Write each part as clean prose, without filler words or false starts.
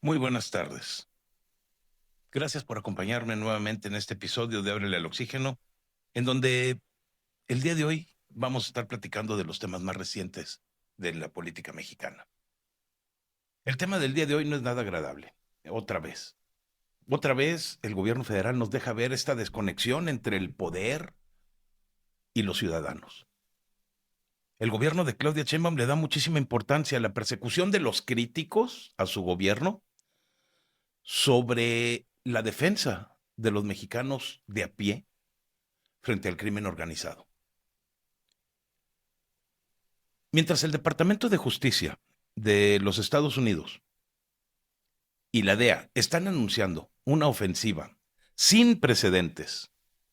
Muy buenas tardes. Gracias por acompañarme nuevamente en este episodio de Ábrele al Oxígeno, en donde el día de hoy vamos a estar platicando de los temas más recientes de la política mexicana. El tema del día de hoy no es nada agradable. Otra vez. Otra vez el gobierno federal nos deja ver esta desconexión entre el poder y los ciudadanos. El gobierno de Claudia Sheinbaum le da muchísima importancia a la persecución de los críticos a su gobierno sobre la defensa de los mexicanos de a pie frente al crimen organizado. Mientras el Departamento de Justicia de los Estados Unidos y la DEA están anunciando una ofensiva sin precedentes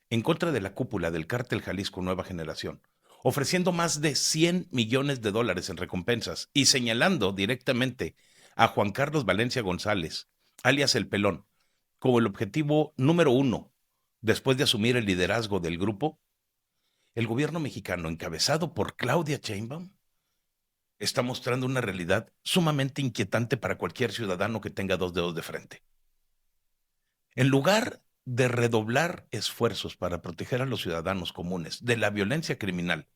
en contra de la cúpula del cártel Jalisco Nueva Generación, ofreciendo más de 100 millones de dólares en recompensas y señalando directamente a Juan Carlos Valencia González, alias El Pelón, como el objetivo número uno después de asumir el liderazgo del grupo, el gobierno mexicano, encabezado por Claudia Sheinbaum, está mostrando una realidad sumamente inquietante para cualquier ciudadano que tenga dos dedos de frente. En lugar de redoblar esfuerzos para proteger a los ciudadanos comunes de la violencia criminal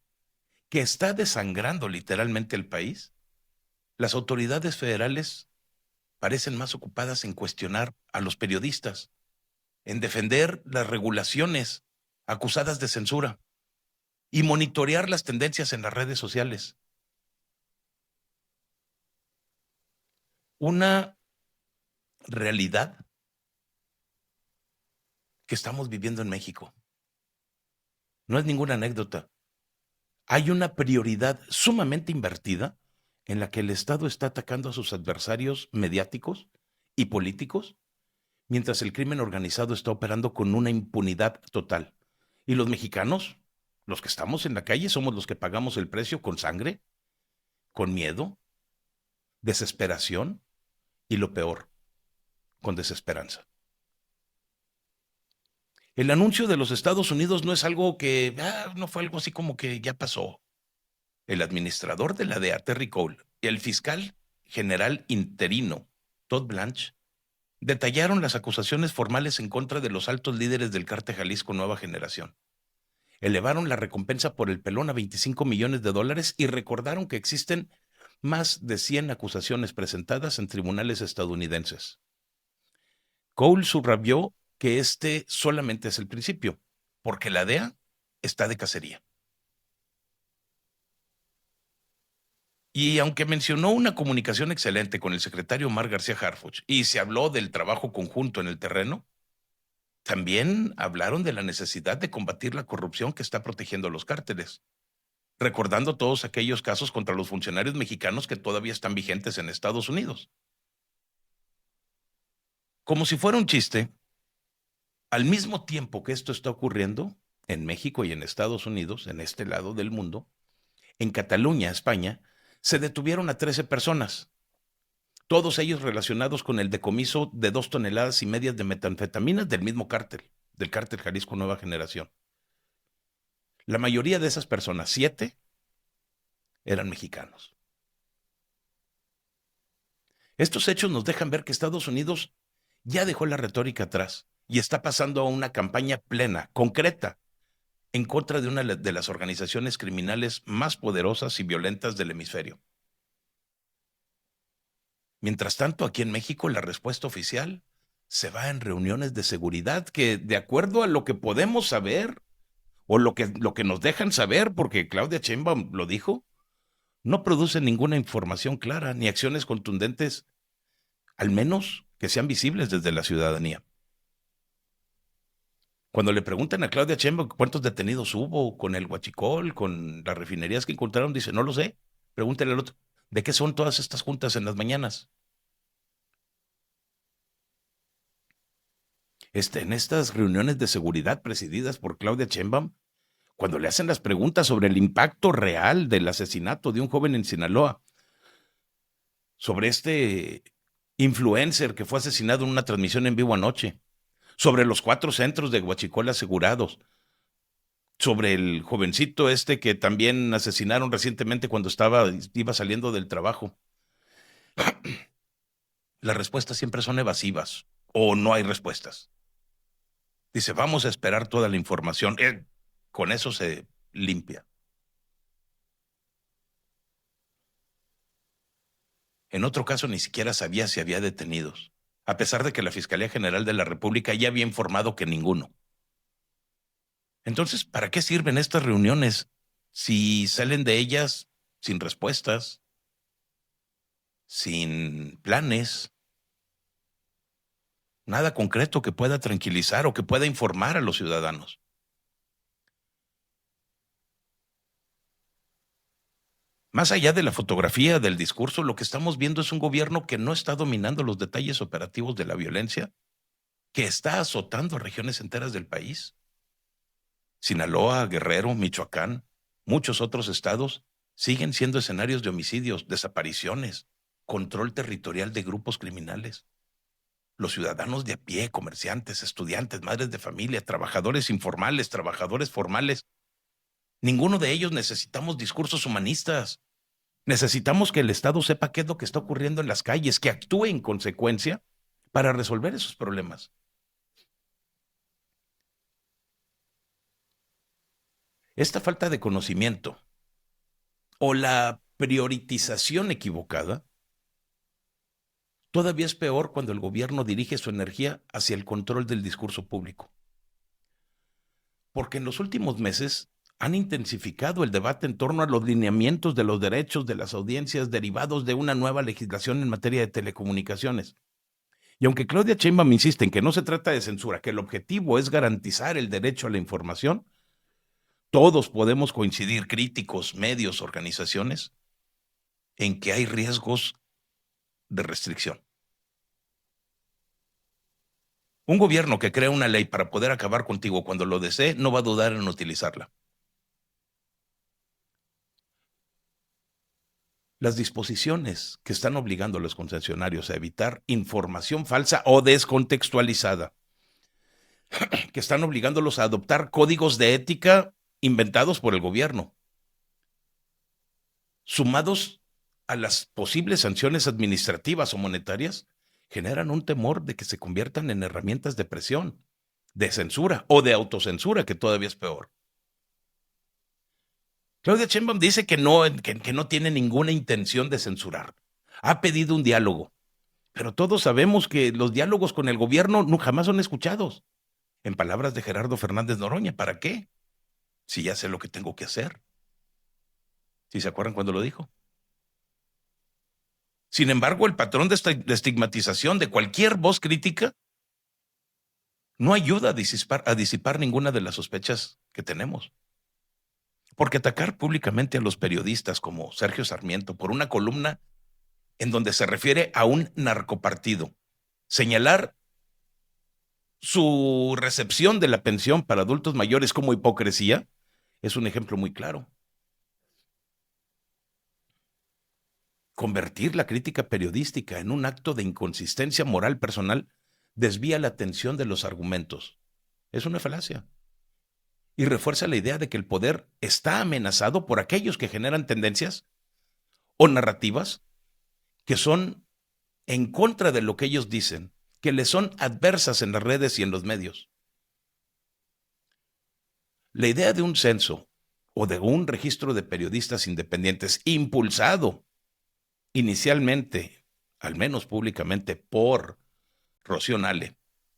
que está desangrando literalmente el país, las autoridades federales parecen más ocupadas en cuestionar a los periodistas, en defender las regulaciones acusadas de censura y monitorear las tendencias en las redes sociales. Una realidad que estamos viviendo en México. No es ninguna anécdota. Hay una prioridad sumamente invertida en la que el Estado está atacando a sus adversarios mediáticos y políticos, mientras el crimen organizado está operando con una impunidad total. Y los mexicanos, los que estamos en la calle, somos los que pagamos el precio con sangre, con miedo, desesperación y lo peor, con desesperanza. El anuncio de los Estados Unidos no es algo que, no fue algo así como que ya pasó. El administrador de la DEA, Terry Cole, y el fiscal general interino, Todd Blanche, detallaron las acusaciones formales en contra de los altos líderes del cártel Jalisco Nueva Generación. Elevaron la recompensa por el pelón a 25 millones de dólares y recordaron que existen más de 100 acusaciones presentadas en tribunales estadounidenses. Cole subrayó que este solamente es el principio, porque la DEA está de cacería. Y aunque mencionó una comunicación excelente con el secretario Omar García Harfuch y se habló del trabajo conjunto en el terreno, también hablaron de la necesidad de combatir la corrupción que está protegiendo a los cárteles, recordando todos aquellos casos contra los funcionarios mexicanos que todavía están vigentes en Estados Unidos. Como si fuera un chiste, al mismo tiempo que esto está ocurriendo en México y en Estados Unidos, en este lado del mundo, en Cataluña, España, se detuvieron a 13 personas, todos ellos relacionados con el decomiso de 2,5 toneladas de metanfetaminas del mismo cártel, del cártel Jalisco Nueva Generación. La mayoría de esas personas, 7, eran mexicanos. Estos hechos nos dejan ver que Estados Unidos ya dejó la retórica atrás y está pasando a una campaña plena, concreta, en contra de una de las organizaciones criminales más poderosas y violentas del hemisferio. Mientras tanto, aquí en México, la respuesta oficial se va en reuniones de seguridad que, de acuerdo a lo que podemos saber, o lo que nos dejan saber, porque Claudia Sheinbaum lo dijo, no produce ninguna información clara ni acciones contundentes, al menos que sean visibles desde la ciudadanía. Cuando le preguntan a Claudia Sheinbaum cuántos detenidos hubo con el huachicol, con las refinerías que encontraron, dice, no lo sé. Pregúntale al otro, ¿de qué son todas estas juntas en las mañanas? En estas reuniones de seguridad presididas por Claudia Sheinbaum, cuando le hacen las preguntas sobre el impacto real del asesinato de un joven en Sinaloa, sobre este influencer que fue asesinado en una transmisión en vivo anoche, sobre los 4 centros de huachicol asegurados, sobre el jovencito que también asesinaron recientemente cuando iba saliendo del trabajo. las respuestas siempre son evasivas o no hay respuestas. Dice, vamos a esperar toda la información. Con eso se limpia. En otro caso, ni siquiera sabía si había detenidos, a pesar de que la Fiscalía General de la República ya había informado que ninguno. Entonces, ¿para qué sirven estas reuniones si salen de ellas sin respuestas, sin planes, nada concreto que pueda tranquilizar o que pueda informar a los ciudadanos? Más allá de la fotografía, del discurso, lo que estamos viendo es un gobierno que no está dominando los detalles operativos de la violencia, que está azotando a regiones enteras del país. Sinaloa, Guerrero, Michoacán, muchos otros estados siguen siendo escenarios de homicidios, desapariciones, control territorial de grupos criminales. Los ciudadanos de a pie, comerciantes, estudiantes, madres de familia, trabajadores informales, trabajadores formales, ninguno de ellos necesitamos discursos humanistas. Necesitamos que el Estado sepa qué es lo que está ocurriendo en las calles, que actúe en consecuencia para resolver esos problemas. Esta falta de conocimiento o la priorización equivocada todavía es peor cuando el gobierno dirige su energía hacia el control del discurso público. Porque en los últimos meses han intensificado el debate en torno a los lineamientos de los derechos de las audiencias derivados de una nueva legislación en materia de telecomunicaciones. Y aunque Claudia Sheinbaum insiste en que no se trata de censura, que el objetivo es garantizar el derecho a la información, todos podemos coincidir, críticos, medios, organizaciones, en que hay riesgos de restricción. Un gobierno que crea una ley para poder acabar contigo cuando lo desee no va a dudar en utilizarla. Las disposiciones que están obligando a los concesionarios a evitar información falsa o descontextualizada, que están obligándolos a adoptar códigos de ética inventados por el gobierno, sumados a las posibles sanciones administrativas o monetarias, generan un temor de que se conviertan en herramientas de presión, de censura o de autocensura, que todavía es peor. Claudia Sheinbaum dice que no tiene ninguna intención de censurar. Ha pedido un diálogo, pero todos sabemos que los diálogos con el gobierno jamás son escuchados. En palabras de Gerardo Fernández Noroña, ¿para qué? Si ya sé lo que tengo que hacer. ¿Sí se acuerdan cuando lo dijo? Sin embargo, el patrón de estigmatización de cualquier voz crítica no ayuda a disipar ninguna de las sospechas que tenemos. Porque atacar públicamente a los periodistas como Sergio Sarmiento por una columna en donde se refiere a un narcopartido, señalar su recepción de la pensión para adultos mayores como hipocresía, es un ejemplo muy claro. Convertir la crítica periodística en un acto de inconsistencia moral personal desvía la atención de los argumentos. Es una falacia. Y refuerza la idea de que el poder está amenazado por aquellos que generan tendencias o narrativas que son en contra de lo que ellos dicen, que les son adversas en las redes y en los medios. La idea de un censo o de un registro de periodistas independientes impulsado inicialmente, al menos públicamente, por Rocío Nale,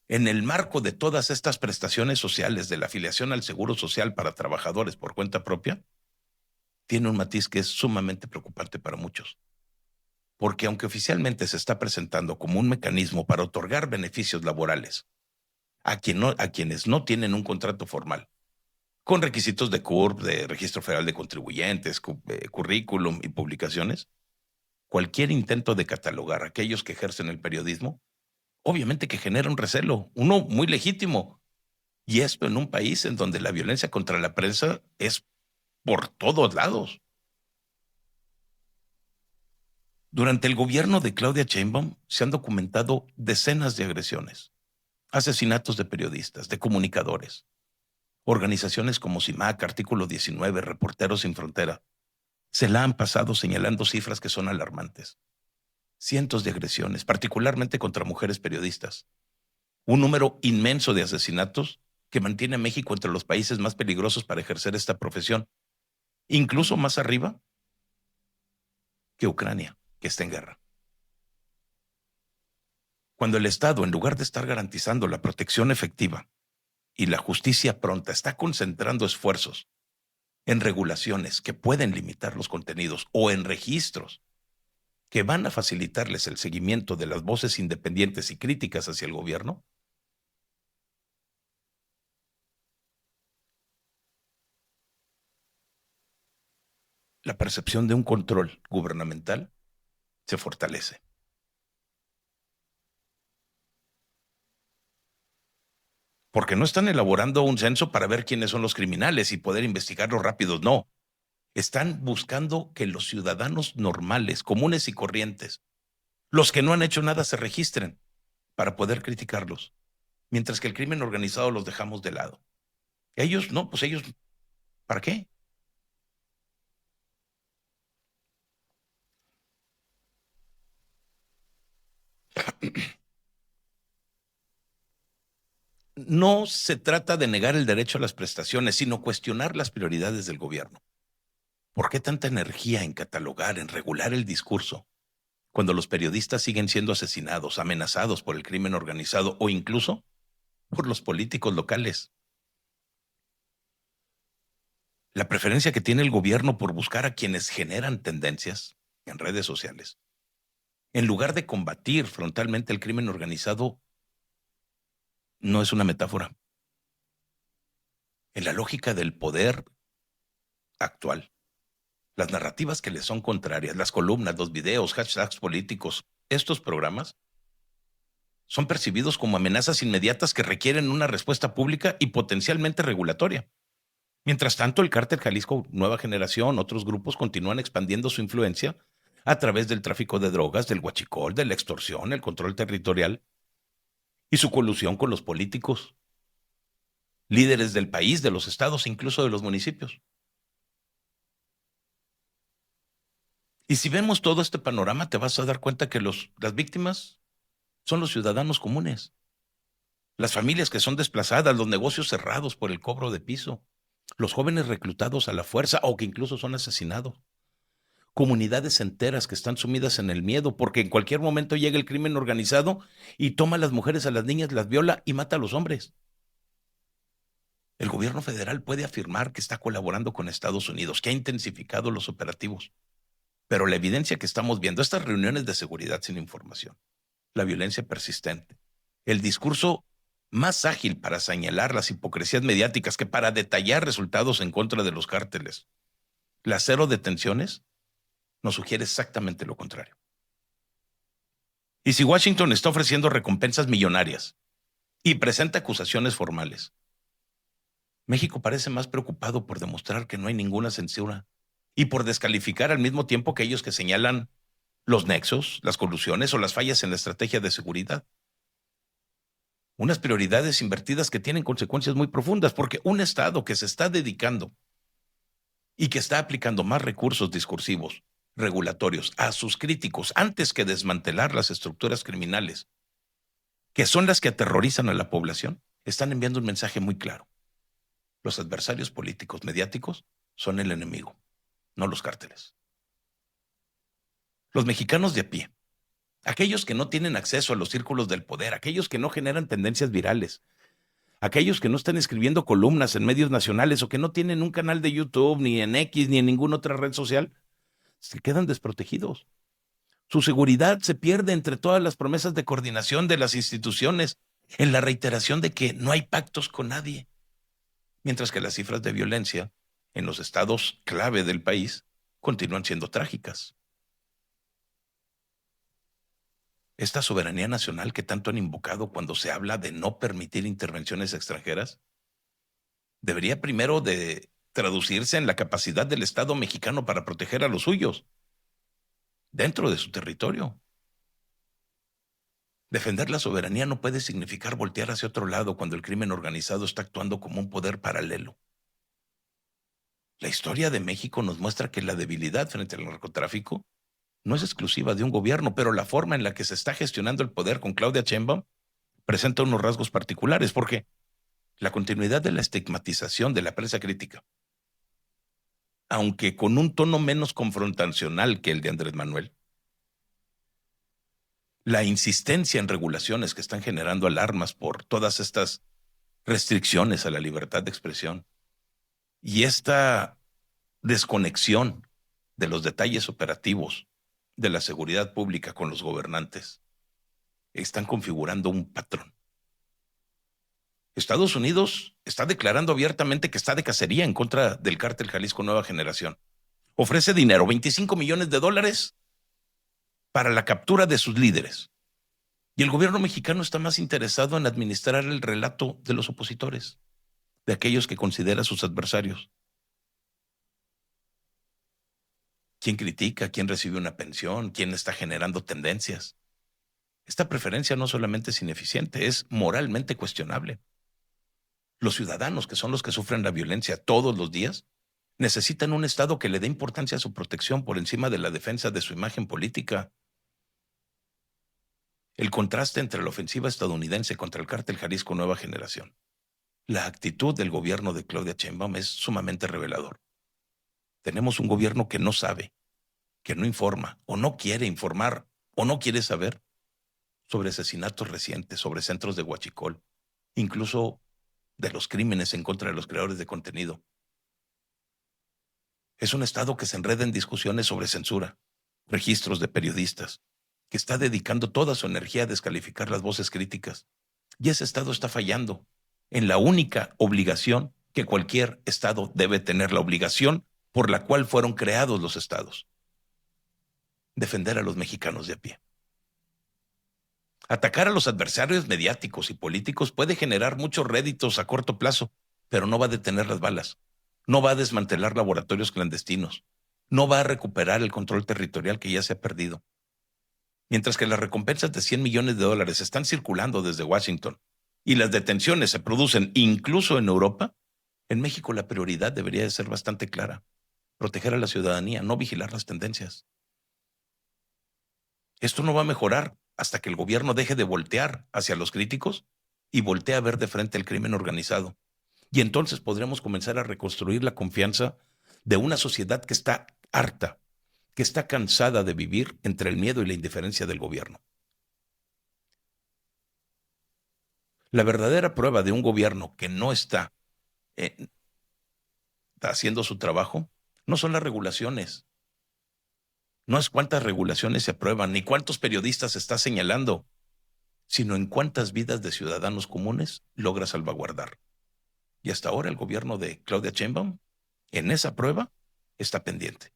en el marco de todas estas prestaciones sociales de la afiliación al Seguro Social para trabajadores por cuenta propia, tiene un matiz que es sumamente preocupante para muchos. Porque aunque oficialmente se está presentando como un mecanismo para otorgar beneficios laborales a quienes no tienen un contrato formal, con requisitos de CURP, de Registro Federal de Contribuyentes, currículum y publicaciones, cualquier intento de catalogar a aquellos que ejercen el periodismo, obviamente que genera un recelo, uno muy legítimo. Y esto en un país en donde la violencia contra la prensa es por todos lados. Durante el gobierno de Claudia Sheinbaum se han documentado decenas de agresiones, asesinatos de periodistas, de comunicadores. Organizaciones como CIMAC, Artículo 19, Reporteros Sin Frontera, se la han pasado señalando cifras que son alarmantes. cientos de agresiones, particularmente contra mujeres periodistas, un número inmenso de asesinatos que mantiene a México entre los países más peligrosos para ejercer esta profesión, incluso más arriba que Ucrania, que está en guerra. Cuando el Estado, en lugar de estar garantizando la protección efectiva y la justicia pronta, está concentrando esfuerzos en regulaciones que pueden limitar los contenidos o en registros que van a facilitarles el seguimiento de las voces independientes y críticas hacia el gobierno, la percepción de un control gubernamental se fortalece. Porque no están elaborando un censo para ver quiénes son los criminales y poder investigarlos rápidos, no. Están buscando que los ciudadanos normales, comunes y corrientes, los que no han hecho nada, se registren para poder criticarlos, mientras que el crimen organizado los dejamos de lado. Ellos, no, pues ellos, ¿para qué? No se trata de negar el derecho a las prestaciones, sino cuestionar las prioridades del gobierno. ¿Por qué tanta energía en catalogar, en regular el discurso, cuando los periodistas siguen siendo asesinados, amenazados por el crimen organizado o incluso por los políticos locales? La preferencia que tiene el gobierno por buscar a quienes generan tendencias en redes sociales, en lugar de combatir frontalmente el crimen organizado, no es una metáfora. En la lógica del poder actual, las narrativas que le son contrarias, las columnas, los videos, hashtags políticos, estos programas son percibidos como amenazas inmediatas que requieren una respuesta pública y potencialmente regulatoria. Mientras tanto, el cártel Jalisco Nueva Generación, otros grupos continúan expandiendo su influencia a través del tráfico de drogas, del huachicol, de la extorsión, el control territorial y su colusión con los políticos, líderes del país, de los estados, incluso de los municipios. Y si vemos todo este panorama, te vas a dar cuenta que las víctimas son los ciudadanos comunes, las familias que son desplazadas, los negocios cerrados por el cobro de piso, los jóvenes reclutados a la fuerza o que incluso son asesinados, comunidades enteras que están sumidas en el miedo porque en cualquier momento llega el crimen organizado y toma a las mujeres, a las niñas, las viola y mata a los hombres. El gobierno federal puede afirmar que está colaborando con Estados Unidos, que ha intensificado los operativos, pero la evidencia que estamos viendo, estas reuniones de seguridad sin información, la violencia persistente, el discurso más ágil para señalar las hipocresías mediáticas que para detallar resultados en contra de los cárteles, las cero detenciones, nos sugiere exactamente lo contrario. Y si Washington está ofreciendo recompensas millonarias y presenta acusaciones formales, México parece más preocupado por demostrar que no hay ninguna censura y por descalificar al mismo tiempo que ellos que señalan los nexos, las colusiones o las fallas en la estrategia de seguridad. Unas prioridades invertidas que tienen consecuencias muy profundas, porque un Estado que se está dedicando y que está aplicando más recursos discursivos, regulatorios a sus críticos antes que desmantelar las estructuras criminales, que son las que aterrorizan a la población, están enviando un mensaje muy claro. Los adversarios políticos mediáticos son el enemigo, no los cárteles. Los mexicanos de a pie, aquellos que no tienen acceso a los círculos del poder, aquellos que no generan tendencias virales, aquellos que no están escribiendo columnas en medios nacionales o que no tienen un canal de YouTube, ni en X, ni en ninguna otra red social, se quedan desprotegidos. Su seguridad se pierde entre todas las promesas de coordinación de las instituciones, en la reiteración de que no hay pactos con nadie, mientras que las cifras de violencia en los estados clave del país continúan siendo trágicas. Esta soberanía nacional que tanto han invocado cuando se habla de no permitir intervenciones extranjeras, debería primero de traducirse en la capacidad del Estado mexicano para proteger a los suyos dentro de su territorio. Defender la soberanía no puede significar voltear hacia otro lado cuando el crimen organizado está actuando como un poder paralelo. La historia de México nos muestra que la debilidad frente al narcotráfico no es exclusiva de un gobierno, pero la forma en la que se está gestionando el poder con Claudia Sheinbaum presenta unos rasgos particulares, porque la continuidad de la estigmatización de la prensa crítica, aunque con un tono menos confrontacional que el de Andrés Manuel, la insistencia en regulaciones que están generando alarmas por todas estas restricciones a la libertad de expresión y esta desconexión de los detalles operativos de la seguridad pública con los gobernantes están configurando un patrón. Estados Unidos está declarando abiertamente que está de cacería en contra del cártel Jalisco Nueva Generación. Ofrece dinero, $25 millones, para la captura de sus líderes. Y el gobierno mexicano está más interesado en administrar el relato de los opositores, de aquellos que considera sus adversarios. ¿Quién critica? ¿Quién recibe una pensión? ¿Quién está generando tendencias? Esta preferencia no solamente es ineficiente, es moralmente cuestionable. Los ciudadanos, que son los que sufren la violencia todos los días, necesitan un Estado que le dé importancia a su protección por encima de la defensa de su imagen política. El contraste entre la ofensiva estadounidense contra el cártel Jalisco Nueva Generación, la actitud del gobierno de Claudia Sheinbaum es sumamente revelador. Tenemos un gobierno que no sabe, que no informa, o no quiere informar, o no quiere saber sobre asesinatos recientes, sobre centros de huachicol, incluso de los crímenes en contra de los creadores de contenido. Es un Estado que se enreda en discusiones sobre censura, registros de periodistas, que está dedicando toda su energía a descalificar las voces críticas. Y ese Estado está fallando en la única obligación que cualquier Estado debe tener, la obligación por la cual fueron creados los Estados: defender a los mexicanos de a pie. Atacar a los adversarios mediáticos y políticos puede generar muchos réditos a corto plazo, pero no va a detener las balas, no va a desmantelar laboratorios clandestinos, no va a recuperar el control territorial que ya se ha perdido. Mientras que las recompensas de $100 millones están circulando desde Washington y las detenciones se producen incluso en Europa, en México la prioridad debería de ser bastante clara: proteger a la ciudadanía, no vigilar las tendencias. Esto no va a mejorar hasta que el gobierno deje de voltear hacia los críticos y voltee a ver de frente el crimen organizado. Y entonces podremos comenzar a reconstruir la confianza de una sociedad que está harta, que está cansada de vivir entre el miedo y la indiferencia del gobierno. La verdadera prueba de un gobierno que no está haciendo su trabajo no son las regulaciones, no es cuántas regulaciones se aprueban, ni cuántos periodistas se está señalando, sino en cuántas vidas de ciudadanos comunes logra salvaguardar. Y hasta ahora el gobierno de Claudia Sheinbaum, en esa prueba, está pendiente.